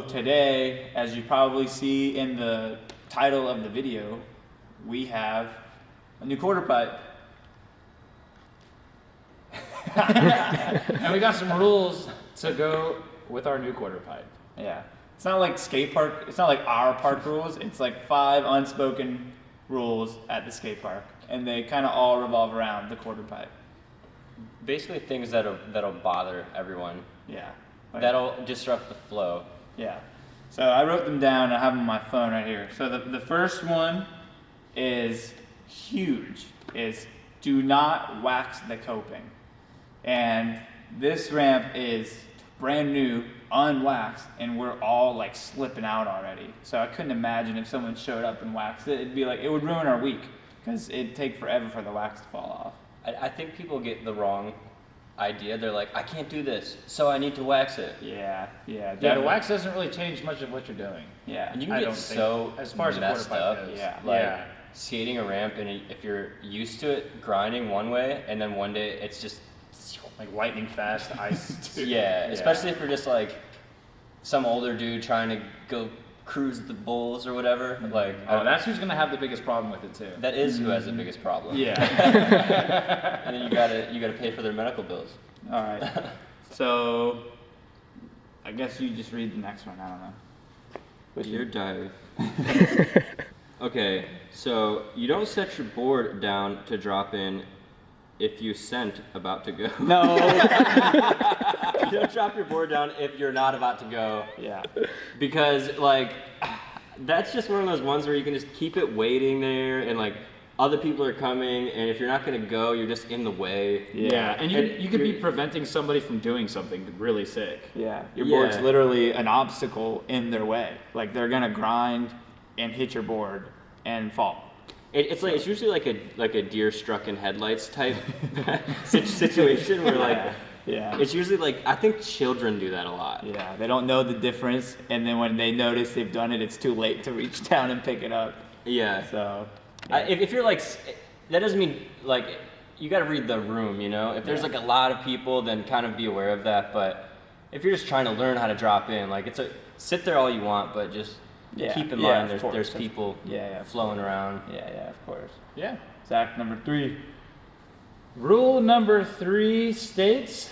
today, as you probably see in the title of the video, we have a new quarter pipe. And we got some rules to go with our new quarter pipe. Yeah. It's not like skate park, it's not like our park rules, it's like 5 unspoken rules at the skate park. And they kind of all revolve around the quarter pipe. Basically things that'll bother everyone. Yeah. That'll disrupt the flow. Yeah. So I wrote them down, I have them on my phone right here. So the first one is huge, is do not wax the coping. And this ramp is brand new, unwaxed, and we're all like slipping out already. So I couldn't imagine if someone showed up and waxed it. It'd be like, it would ruin our week because it'd take forever for the wax to fall off. I think people get the wrong idea. They're like, I can't do this, so I need to wax it. Yeah. Yeah, the definitely. wax doesn't really change much of what you're doing. Yeah. And you can I get don't so think, as far as a quarter messed pipe up. goes. Yeah. Like Yeah. skating a ramp, and if you're used to it grinding one way, and then one day it's just Like lightning fast ice. yeah. Especially if you're just like some older dude trying to go cruise the bulls or whatever. Like, Oh, that's who's gonna have the biggest problem with it too. that is who has the biggest problem. Yeah. And then you gotta pay for their medical bills. All right. So I guess you just read the next one. I don't know. With your dive. Okay, so you don't set your board down to drop in if you sent about to go. No. You don't drop your board down if you're not about to go. Yeah. Because like that's just one of those ones where you can just keep it waiting there, and like other people are coming, and if you're not gonna go, you're just in the way. Yeah, and And you could be you're- preventing somebody from doing something really sick. Yeah. Your Yeah. board's literally an obstacle in their way. Like they're gonna grind and hit your board and fall. It's usually like a deer struck in headlights type situation where like Yeah. it's usually like I think children do that a lot. Yeah. They don't know the difference, and then when they notice they've done it, it's too late to reach down and pick it up. Yeah. So. If you're like, that doesn't mean like, you gotta read the room, you know? If there's like a lot of people, then kind of be aware of that. But if you're just trying to learn how to drop in, like sit there all you want, but just keep in mind there's people flowing around. Yeah, of course. Yeah. Zach, number 3. Rule number 3 states,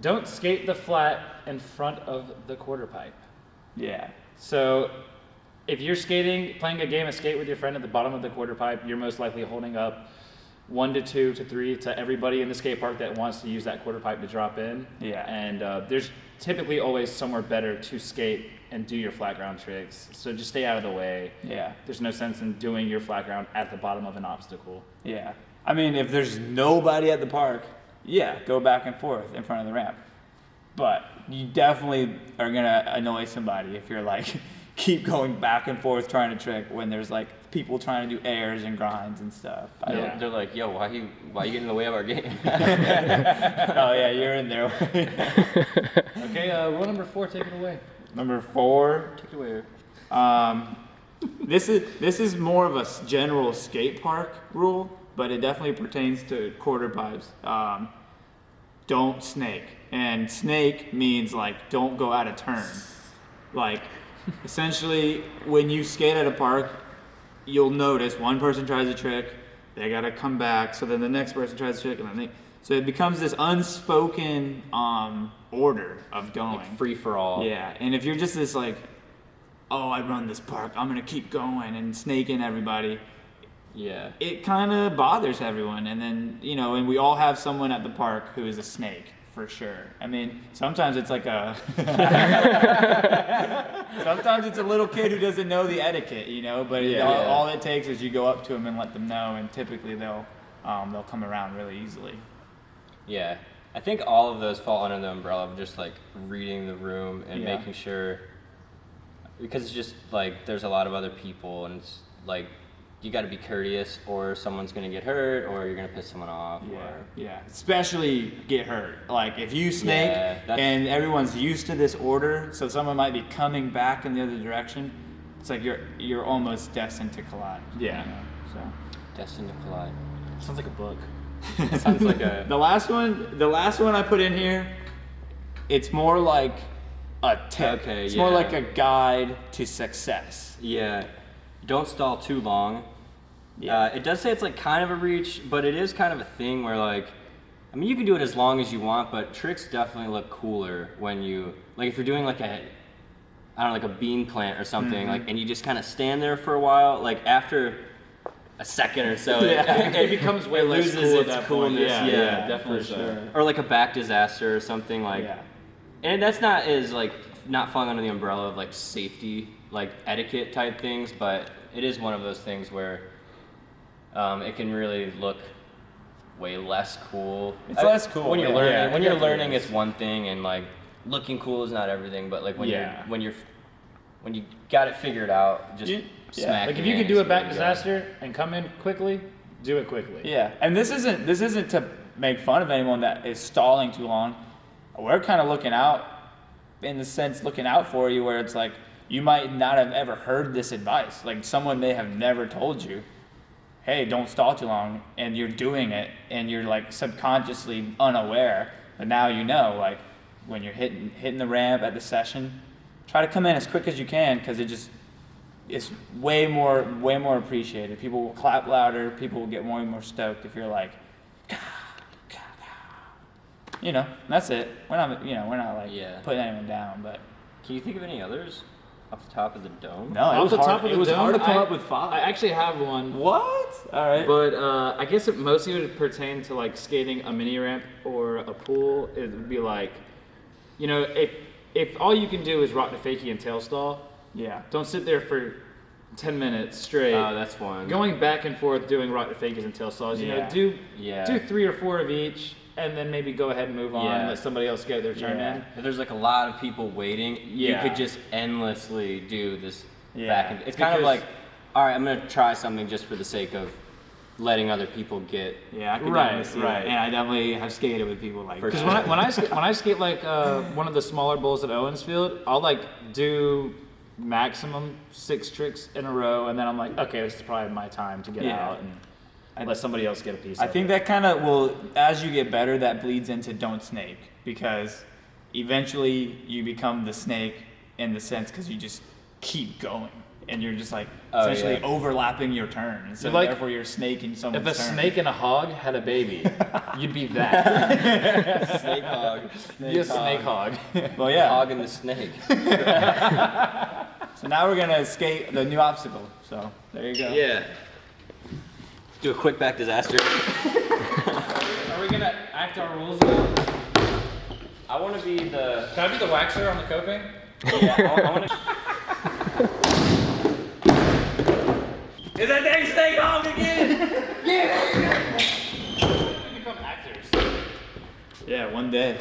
don't skate the flat in front of the quarter pipe. Yeah. So if you're playing a game of skate with your friend at the bottom of the quarter pipe, you're most likely holding up 1 to 2 to 3 to everybody in the skate park that wants to use that quarter pipe to drop in. Yeah. And there's typically always somewhere better to skate and do your flat ground tricks. So just stay out of the way. Yeah. There's no sense in doing your flat ground at the bottom of an obstacle. Yeah. I mean, if there's nobody at the park, yeah, go back and forth in front of the ramp. But you definitely are gonna annoy somebody if you're like keep going back and forth trying to trick when there's like people trying to do airs and grinds and stuff. They're like, yo, why you getting in the way of our game? Oh yeah, you're in there. Okay, rule number 4, take it away. Number 4. Take it away. This is more of a general skate park rule, but it definitely pertains to quarter pipes. Don't snake, and snake means like don't go out of turn. Like essentially, when you skate at a park, you'll notice one person tries a trick, they gotta come back, so then the next person tries a trick, and then so it becomes this unspoken order of going. Like free for all. Yeah, and if you're just this like, oh, I run this park, I'm gonna keep going and snaking everybody, Yeah. it kind of bothers everyone. And then, and we all have someone at the park who is a snake, for sure. I mean, sometimes it's like sometimes it's a little kid who doesn't know the etiquette, but all it takes is you go up to them and let them know, and typically they'll come around really easily. Yeah. I think all of those fall under the umbrella of just like reading the room and making sure, because it's just like there's a lot of other people, and it's like you got to be courteous or someone's going to get hurt or you're going to piss someone off. Yeah, especially get hurt. Like if you snake and everyone's used to this order, so someone might be coming back in the other direction, it's like you're almost destined to collide. Yeah. So Destined to collide. Sounds like a book. Sounds like a... the last one I put in here, it's more like a tip. Okay, it's more yeah. like a guide to success. Yeah, don't stall too long. Yeah. It does say it's like kind of a reach, but it is kind of a thing where like, I mean, you can do it as long as you want, but tricks definitely look cooler when you, like if you're doing like I don't know, like a bean plant or something, like, and you just kind of stand there for a while, like after a second or so, It becomes way it less loses cool at its that point. coolness. Yeah, definitely for sure. Or like a back disaster or something like, Yeah. and that's not as like not falling under the umbrella of like safety, like etiquette type things, but it is one of those things where it can really look way less cool. It's less cool, when you're yeah. learning. Yeah, when it you're definitely learning, is. it's one thing, and like looking cool is not everything. But like when Yeah. when you got it figured out, just Yeah. smack. Like if it you in could do a is back where you go. disaster and come in quickly, do it quickly. Yeah, and this isn't to make fun of anyone that is stalling too long. We're kind of looking out, in the sense, looking out for you, where it's like you might not have ever heard this advice. Like someone may have never told you, hey, don't stall too long, and you're doing it, and you're like subconsciously unaware, but now you know, like when you're hitting the ramp at the session, try to come in as quick as you can, because it's way more appreciated. People will clap louder, people will get more and more stoked if you're like, "Gah, gah, gah." You know, that's it. We're not like Yeah. putting anyone down, but Can you think of any others off the top of the dome? no, it Off was the hard. top of It the was dome, hard to come I- up with five. I actually have one. What? All right. But I guess it mostly would pertain to like skating a mini ramp or a pool. It would be like, you know, if all you can do is rock the fakie and tail stall, Yeah. don't sit there for 10 minutes straight. Oh, that's one. Going back and forth doing rock the fakies and tail stalls. You know, Yeah. do Yeah. 3 or 4 of each, and then maybe go ahead and move on and Yeah. let somebody else get their turn Yeah. in. If there's like a lot of people waiting, you Yeah. could just endlessly do this Yeah. back and it's kind of Because- like, all right, I'm gonna try something just for the sake of letting other people get. Yeah, I could Right, definitely see right. that. And I definitely have skated with people like For Because that. when I skate like one of the smaller bowls at Owensfield, I'll like do maximum 6 tricks in a row, and then I'm like, okay, this is probably my time to get Yeah. out and let somebody else get a piece. I of think it. that kind of will, as you get better, that bleeds into don't snake, because eventually you become the snake in the sense because you just keep going and you're just like Oh, essentially yeah. overlapping your turn. And so You're like- therefore you're snaking someone's If a turn. snake and a hog had a baby, you'd be that. Snake hog. Be a snake hog. Well, yeah. Hog and the snake. So now we're gonna skate the new obstacle. So there you go. Yeah. Do a quick back disaster. Are we gonna act our rules now? I want to be the. Can I be the waxer on the coping? Yeah, I want to. Is that dang snake hog again? We become actors. Yeah, one day.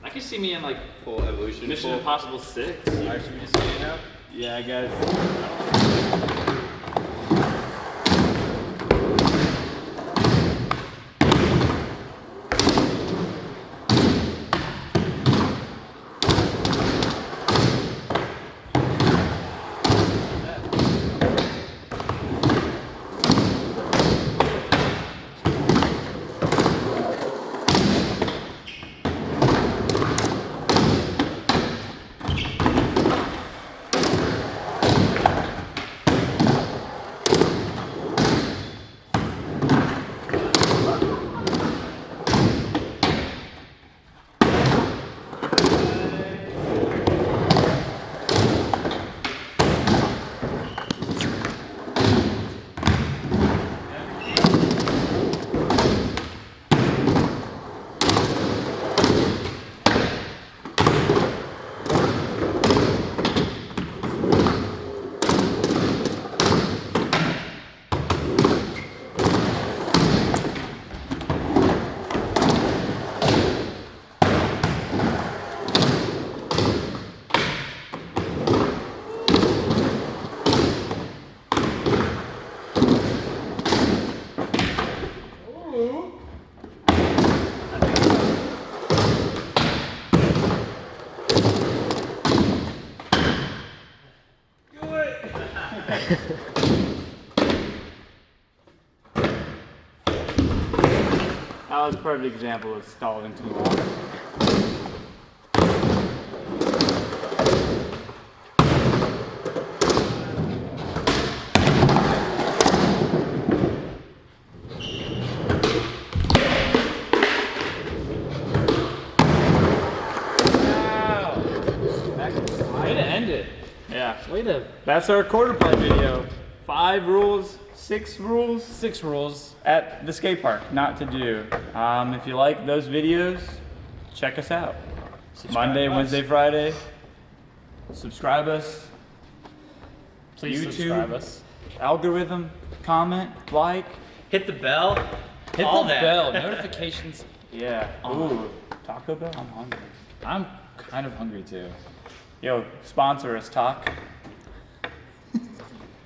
I can see me in like Full evolution. Mission Impossible 6. Alright, should we just skate now? Yeah, I guess. That was a perfect example of stalling too long. them. That's our quarter pipe video. 5 rules, 6 rules 6 rules. at the skate park not to do. If you like those videos, check us out. Monday, us. Wednesday, Friday. Subscribe us. Please YouTube. subscribe us. Algorithm, comment, like. Hit the bell. Hit all the that. bell. Notifications. Yeah. Ooh, Taco Bell. I'm hungry. I'm kind of hungry too. Yo, sponsor us, Talk.